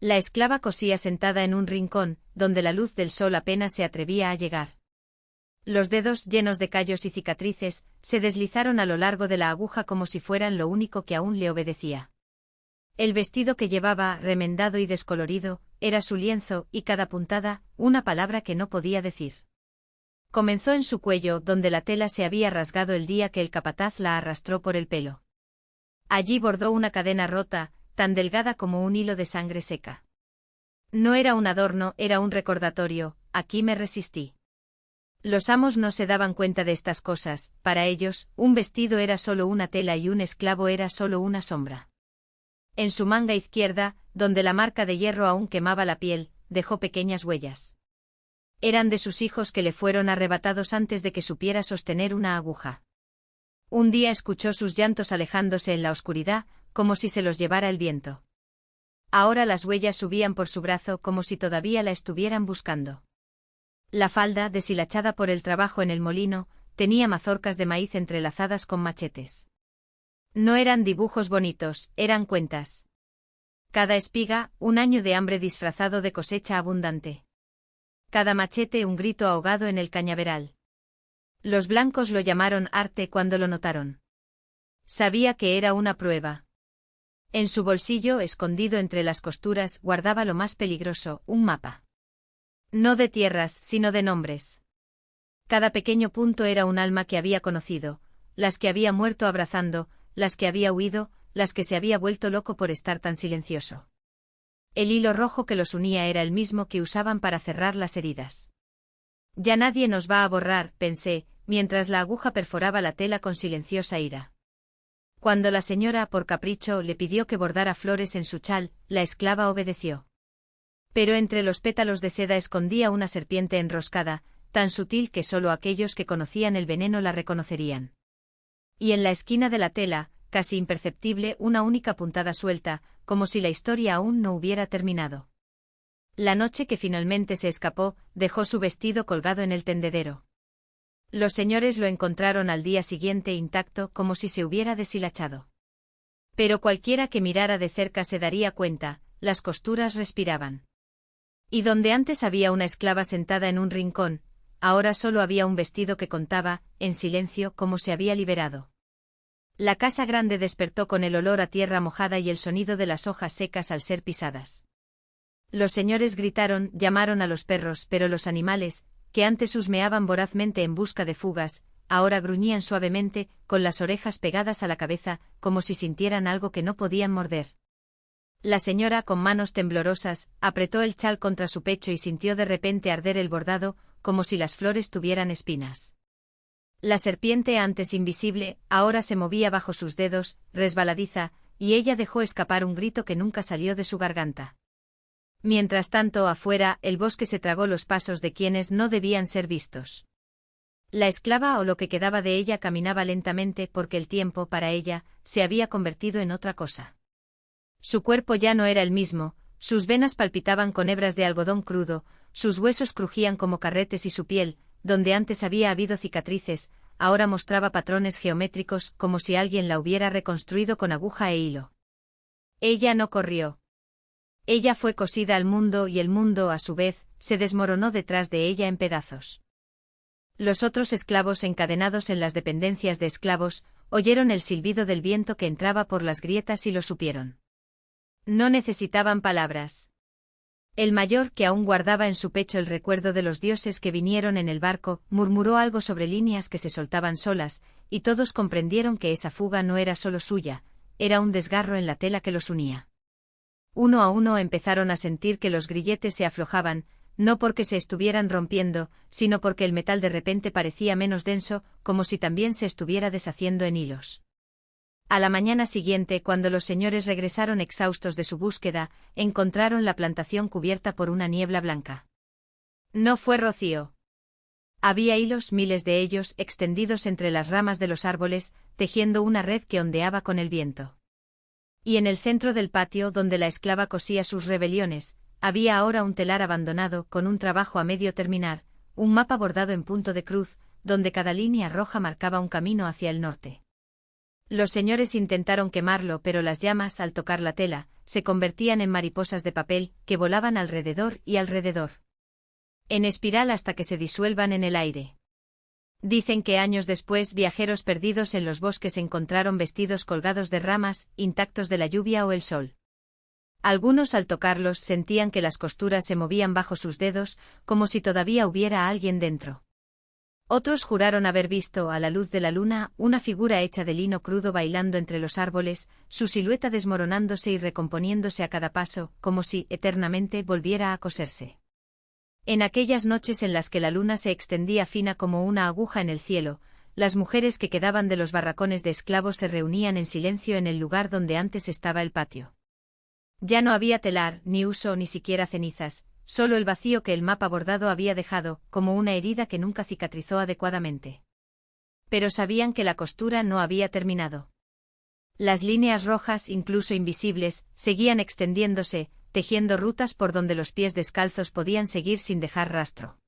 La esclava cosía sentada en un rincón, donde la luz del sol apenas se atrevía a llegar. Los dedos, llenos de callos y cicatrices, se deslizaron a lo largo de la aguja como si fueran lo único que aún le obedecía. El vestido que llevaba, remendado y descolorido, era su lienzo, y cada puntada, una palabra que no podía decir. Comenzó en su cuello, donde la tela se había rasgado el día que el capataz la arrastró por el pelo. Allí bordó una cadena rota, tan delgada como un hilo de sangre seca. No era un adorno, era un recordatorio, aquí me resistí. Los amos no se daban cuenta de estas cosas, para ellos, un vestido era solo una tela y un esclavo era solo una sombra. En su manga izquierda, donde la marca de hierro aún quemaba la piel, dejó pequeñas huellas. Eran de sus hijos que le fueron arrebatados antes de que supiera sostener una aguja. Un día escuchó sus llantos alejándose en la oscuridad, como si se los llevara el viento. Ahora las huellas subían por su brazo como si todavía la estuvieran buscando. La falda, deshilachada por el trabajo en el molino, tenía mazorcas de maíz entrelazadas con machetes. No eran dibujos bonitos, eran cuentas. Cada espiga, un año de hambre disfrazado de cosecha abundante. Cada machete un grito ahogado en el cañaveral. Los blancos lo llamaron arte cuando lo notaron. Sabía que era una prueba. En su bolsillo, escondido entre las costuras, guardaba lo más peligroso, un mapa. No de tierras, sino de nombres. Cada pequeño punto era un alma que había conocido, las que había muerto abrazando, las que había huido, las que se había vuelto loco por estar tan silencioso. El hilo rojo que los unía era el mismo que usaban para cerrar las heridas. Ya nadie nos va a borrar, pensé, mientras la aguja perforaba la tela con silenciosa ira. Cuando la señora, por capricho, le pidió que bordara flores en su chal, la esclava obedeció. Pero entre los pétalos de seda escondía una serpiente enroscada, tan sutil que solo aquellos que conocían el veneno la reconocerían. Y en la esquina de la tela, casi imperceptible, una única puntada suelta, como si la historia aún no hubiera terminado. La noche que finalmente se escapó, dejó su vestido colgado en el tendedero. Los señores lo encontraron al día siguiente intacto, como si se hubiera deshilachado. Pero cualquiera que mirara de cerca se daría cuenta, las costuras respiraban. Y donde antes había una esclava sentada en un rincón, ahora solo había un vestido que contaba, en silencio, cómo se había liberado. La casa grande despertó con el olor a tierra mojada y el sonido de las hojas secas al ser pisadas. Los señores gritaron, llamaron a los perros, pero los animales, que antes husmeaban vorazmente en busca de fugas, ahora gruñían suavemente, con las orejas pegadas a la cabeza, como si sintieran algo que no podían morder. La señora, con manos temblorosas, apretó el chal contra su pecho y sintió de repente arder el bordado, como si las flores tuvieran espinas. La serpiente, antes invisible, ahora se movía bajo sus dedos, resbaladiza, y ella dejó escapar un grito que nunca salió de su garganta. Mientras tanto, afuera, el bosque se tragó los pasos de quienes no debían ser vistos. La esclava o lo que quedaba de ella caminaba lentamente porque el tiempo, para ella, se había convertido en otra cosa. Su cuerpo ya no era el mismo, sus venas palpitaban con hebras de algodón crudo, sus huesos crujían como carretes y su piel, donde antes había habido cicatrices, ahora mostraba patrones geométricos como si alguien la hubiera reconstruido con aguja e hilo. Ella no corrió. Ella fue cosida al mundo y el mundo, a su vez, se desmoronó detrás de ella en pedazos. Los otros esclavos encadenados en las dependencias de esclavos, oyeron el silbido del viento que entraba por las grietas y lo supieron. No necesitaban palabras. El mayor, que aún guardaba en su pecho el recuerdo de los dioses que vinieron en el barco, murmuró algo sobre líneas que se soltaban solas, y todos comprendieron que esa fuga no era solo suya, era un desgarro en la tela que los unía. Uno a uno empezaron a sentir que los grilletes se aflojaban, no porque se estuvieran rompiendo, sino porque el metal de repente parecía menos denso, como si también se estuviera deshaciendo en hilos. A la mañana siguiente, cuando los señores regresaron exhaustos de su búsqueda, encontraron la plantación cubierta por una niebla blanca. No fue rocío. Había hilos, miles de ellos, extendidos entre las ramas de los árboles, tejiendo una red que ondeaba con el viento. Y en el centro del patio, donde la esclava cosía sus rebeliones, había ahora un telar abandonado, con un trabajo a medio terminar, un mapa bordado en punto de cruz, donde cada línea roja marcaba un camino hacia el norte. Los señores intentaron quemarlo, pero las llamas, al tocar la tela, se convertían en mariposas de papel, que volaban alrededor y alrededor, en espiral hasta que se disuelvan en el aire. Dicen que años después viajeros perdidos en los bosques encontraron vestidos colgados de ramas, intactos de la lluvia o el sol. Algunos al tocarlos sentían que las costuras se movían bajo sus dedos, como si todavía hubiera alguien dentro. Otros juraron haber visto, a la luz de la luna, una figura hecha de lino crudo bailando entre los árboles, su silueta desmoronándose y recomponiéndose a cada paso, como si, eternamente, volviera a coserse. En aquellas noches en las que la luna se extendía fina como una aguja en el cielo, las mujeres que quedaban de los barracones de esclavos se reunían en silencio en el lugar donde antes estaba el patio. Ya no había telar, ni huso, ni siquiera cenizas, solo el vacío que el mapa bordado había dejado, como una herida que nunca cicatrizó adecuadamente. Pero sabían que la costura no había terminado. Las líneas rojas, incluso invisibles, seguían extendiéndose, tejiendo rutas por donde los pies descalzos podían seguir sin dejar rastro.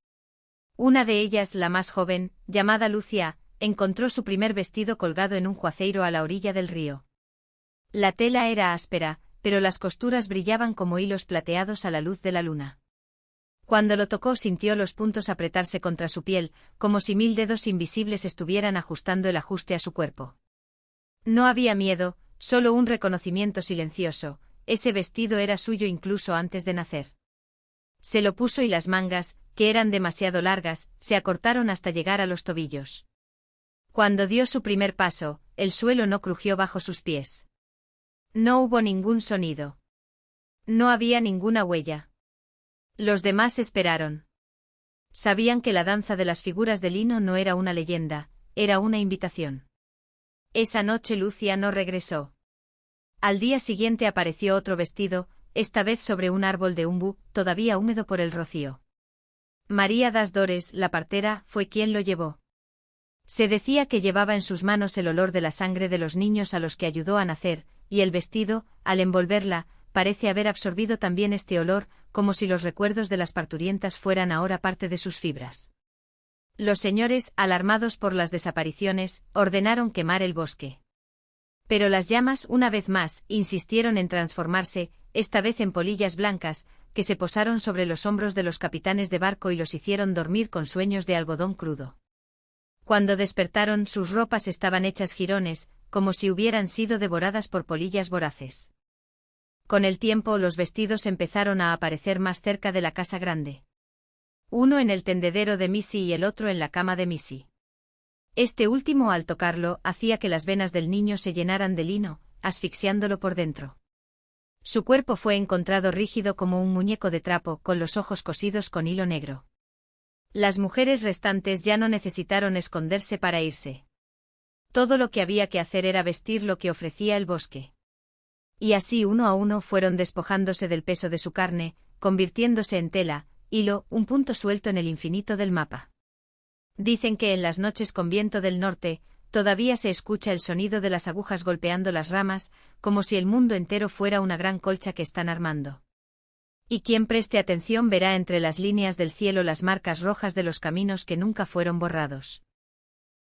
Una de ellas, la más joven, llamada Lucia, encontró su primer vestido colgado en un juazeiro a la orilla del río. La tela era áspera, pero las costuras brillaban como hilos plateados a la luz de la luna. Cuando lo tocó sintió los puntos apretarse contra su piel, como si 1000 dedos invisibles estuvieran ajustando el ajuste a su cuerpo. No había miedo, solo un reconocimiento silencioso. Ese vestido era suyo incluso antes de nacer. Se lo puso y las mangas, que eran demasiado largas, se acortaron hasta llegar a los tobillos. Cuando dio su primer paso, el suelo no crujió bajo sus pies. No hubo ningún sonido. No había ninguna huella. Los demás esperaron. Sabían que la danza de las figuras de lino no era una leyenda, era una invitación. Esa noche Lucia no regresó. Al día siguiente apareció otro vestido, esta vez sobre un árbol de umbu, todavía húmedo por el rocío. María das Dores, la partera, fue quien lo llevó. Se decía que llevaba en sus manos el olor de la sangre de los niños a los que ayudó a nacer, y el vestido, al envolverla, parece haber absorbido también este olor, como si los recuerdos de las parturientas fueran ahora parte de sus fibras. Los señores, alarmados por las desapariciones, ordenaron quemar el bosque. Pero las llamas, una vez más, insistieron en transformarse, esta vez en polillas blancas, que se posaron sobre los hombros de los capitanes de barco y los hicieron dormir con sueños de algodón crudo. Cuando despertaron, sus ropas estaban hechas jirones, como si hubieran sido devoradas por polillas voraces. Con el tiempo los vestidos empezaron a aparecer más cerca de la casa grande. Uno en el tendedero de Missy y el otro en la cama de Missy. Este último, al tocarlo, hacía que las venas del niño se llenaran de lino, asfixiándolo por dentro. Su cuerpo fue encontrado rígido como un muñeco de trapo, con los ojos cosidos con hilo negro. Las mujeres restantes ya no necesitaron esconderse para irse. Todo lo que había que hacer era vestir lo que ofrecía el bosque. Y así uno a uno fueron despojándose del peso de su carne, convirtiéndose en tela, hilo, un punto suelto en el infinito del mapa. Dicen que en las noches con viento del norte, todavía se escucha el sonido de las agujas golpeando las ramas, como si el mundo entero fuera una gran colcha que están armando. Y quien preste atención verá entre las líneas del cielo las marcas rojas de los caminos que nunca fueron borrados.